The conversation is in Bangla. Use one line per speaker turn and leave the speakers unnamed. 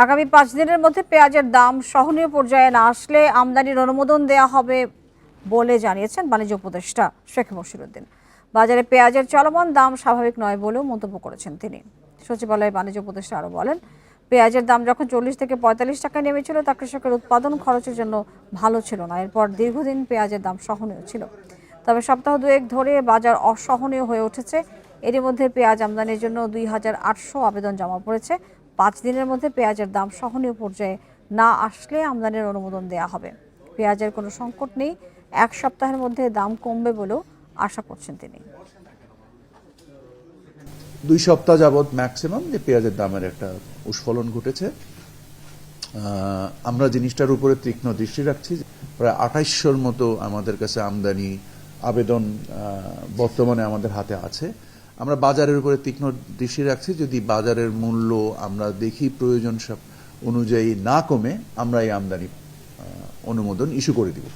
আগামী 5 দিনের মধ্যে পেঁয়াজের দাম সহনীয় পর্যায়ে না আসলে আমদানির অনুমোদন দেয়া হবে বলে জানিয়েছেন বাণিজ্য উপদেষ্টা শেখ মশিরুদ্দিন। বাজারে পেঁয়াজের চলমান দাম স্বাভাবিক নয় বলেও মন্তব্য করেছেন তিনি। সচিবালয়ে বাণিজ্য উপদেষ্টা আরও বলেন, পেঁয়াজের দাম যখন 40 থেকে 45 টাকায় নেমেছিল তা কৃষকের উৎপাদন খরচের জন্য ভালো ছিল না। এরপর দীর্ঘদিন পেঁয়াজের দাম সহনীয় ছিল, তবে সপ্তাহ দুয়েক ধরে বাজার অসহনীয় হয়ে উঠেছে। এরই মধ্যে পেঁয়াজ আমদানির জন্য 2800 আবেদন জমা পড়েছে। 5 দিনের মধ্যে পেঁয়াজের দাম সহনীয় পর্যায়ে না আসলে আমদানির অনুমোদন দেয়া হবে। পেঁয়াজের কোনো সংকট নেই, 1 সপ্তাহের মধ্যে দাম কমবে বলেও আশা করছেন তিনি।
2 সপ্তাহ যাবৎ ম্যাক্সিমাম যে পেঁয়াজের দামের একটা উস্ফলন ঘটেছে। আমরা জিনিসটার উপরে তীক্ষ্ণ দৃষ্টি রাখছি। প্রায় 2800-র মতো আমাদের কাছে আমদানি আবেদন বর্তমানে আমাদের হাতে আছে। আমরা বাজারের উপরে তীক্ষ্ণ দৃষ্টি রাখছি। যদি বাজারের মূল্য আমরা দেখি প্রয়োজন অনুযায়ী না কমে, আমরা এই আমদানি অনুমোদন ইস্যু করে দিব।